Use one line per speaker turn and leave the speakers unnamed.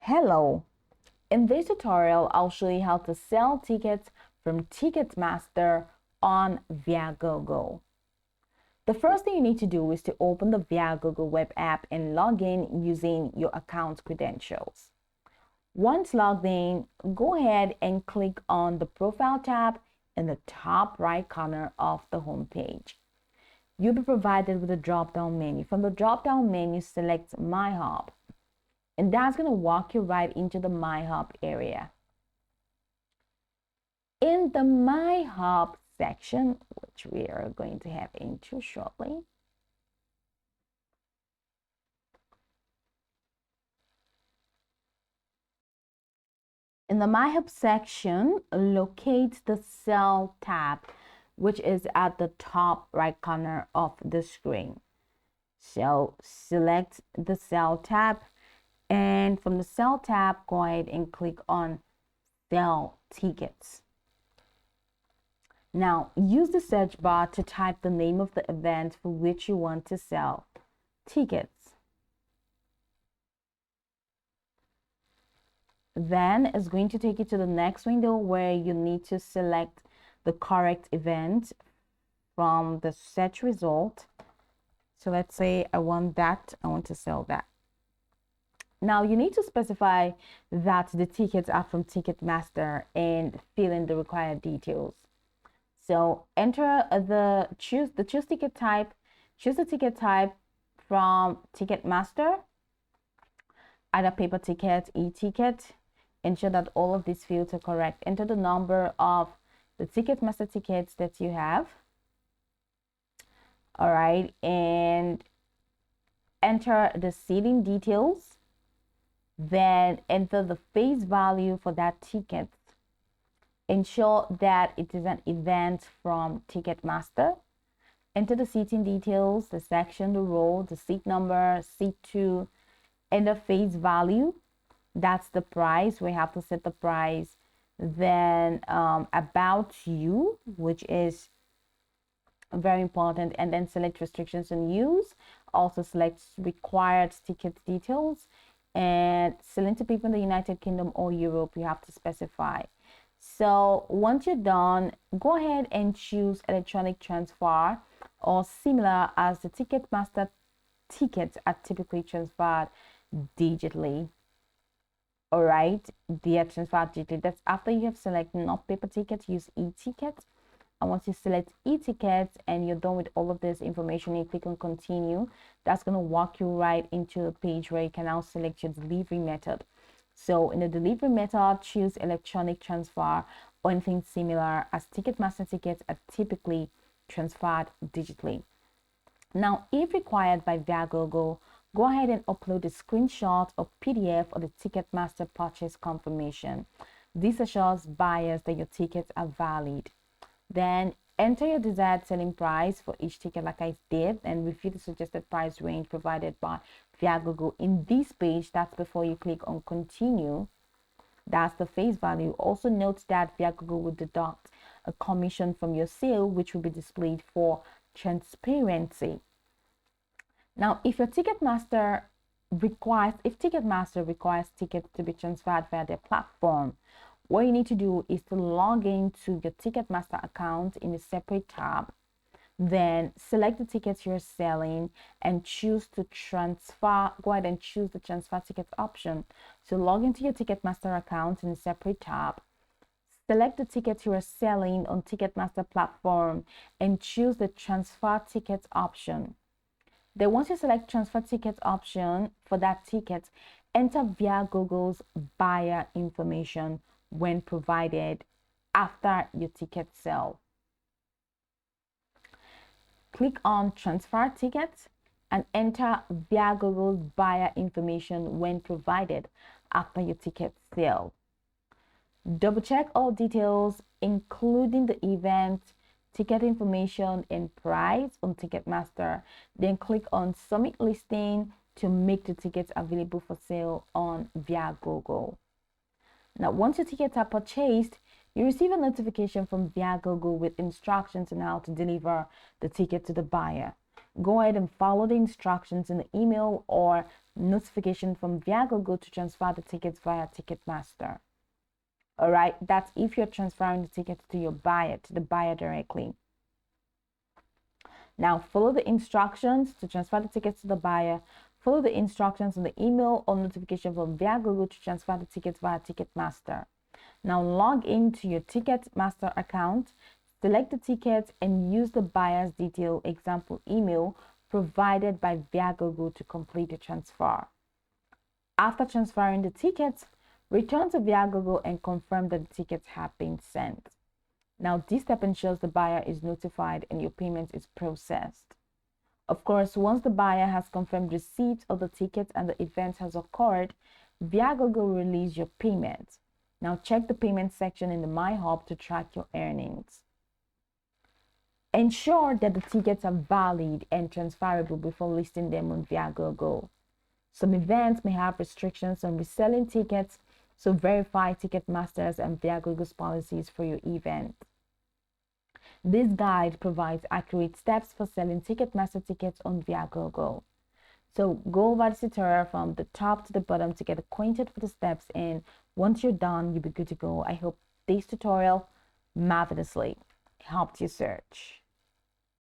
Hello! In this tutorial, I'll show you how to sell tickets from Ticketmaster on Viagogo. The first thing you need to do is to open the Viagogo web app and log in using your account credentials. Once logged in, go ahead and click on the Profile tab in the top right corner of the home page. You'll be provided with a drop-down menu. From the drop-down menu, select My Hub. And that's going to walk you right into the My Hub area. In the My Hub section, which we are going to have into shortly, in the My Hub section, locate the Sell tab, which is at the top right corner of the screen. So select the Sell tab. And from the Sell tab, go ahead and click on Sell Tickets. Now, use the search bar to type the name of the event for which you want to sell tickets. Then it's going to take you to the next window where you need to select the correct event from the search result. So let's say I want to sell that. Now you need to specify that the tickets are from Ticketmaster and fill in the required details. So enter choose the ticket type. Choose the ticket type from Ticketmaster, either paper ticket, e-ticket. Ensure that all of these fields are correct. Enter the number of the Ticketmaster tickets that you have. All right, and enter the seating details. Then enter the face value for that ticket. Ensure that it is an event from Ticketmaster. Enter the seating details, the section, the row, the seat number, seat 2, enter face value. That's the price. We have to set the price. Then about you, which is very important, and then select restrictions on use. Also select required ticket details. And selling to people in the United Kingdom or Europe, you have to specify. So once you're done, go ahead and choose electronic transfer or similar, as the Ticketmaster tickets are typically transferred digitally. All right, they are transferred digitally. That's after you have selected not paper tickets, use e-tickets. And once you select e-tickets and you're done with all of this information, you click on continue. That's going to walk you right into a page where you can now select your delivery method. So in the delivery method, choose electronic transfer or anything similar, as Ticketmaster tickets are typically transferred digitally. Now, if required by Viagogo, go ahead and upload a screenshot or PDF of the Ticketmaster purchase confirmation. This assures buyers that your tickets are valid. Then enter your desired selling price for each ticket like I did, and review the suggested price range provided by Viagogo in this page. That's before you click on continue. That's the face value. Also note that Viagogo will deduct a commission from your sale, which will be displayed for transparency. Now, if Ticketmaster requires tickets to be transferred via their platform, what you need to do is to log into your Ticketmaster account in a separate tab. Then select the tickets you're selling and choose to transfer. Go ahead and choose the transfer tickets option. So log into your Ticketmaster account in a separate tab. Select the tickets you are selling on Ticketmaster platform and choose the transfer tickets option. Then once you select transfer tickets option for that ticket, enter Viagogo's buyer information when provided after your ticket sale. Click on transfer tickets and enter Viagogo's buyer information when provided after your ticket sale. Double check all details, including the event, ticket information, and price on Ticketmaster. Then click on submit listing to make the tickets available for sale on Viagogo. Now, once your tickets are purchased, you receive a notification from Viagogo with instructions on how to deliver the ticket to the buyer. go ahead and follow the instructions in the email or notification from Viagogo to transfer the tickets via Ticketmaster. All right, that's if you're transferring the tickets to your buyer, to the buyer directly. Now, follow the instructions to transfer the tickets to the buyer. Follow the instructions in the email or notification from Viagogo to transfer the tickets via Ticketmaster. Now, log into your Ticketmaster account, select the ticket, and use the buyer's detail example email provided by Viagogo to complete the transfer. After transferring the tickets, return to Viagogo and confirm that the tickets have been sent. Now, this step ensures the buyer is notified and your payment is processed. Of course, once the buyer has confirmed receipt of the ticket and the event has occurred, Viagogo will release your payment. Now, check the payment section in the My Hub to track your earnings. Ensure that the tickets are valid and transferable before listing them on Viagogo. Some events may have restrictions on reselling tickets, so verify Ticketmaster's and Viagogo's policies for your event. This guide provides accurate steps for selling Ticketmaster tickets on Viagogo. So go over the tutorial from the top to the bottom to get acquainted with the steps, and once you're done, you'll be good to go. I hope this tutorial marvelously helped you search.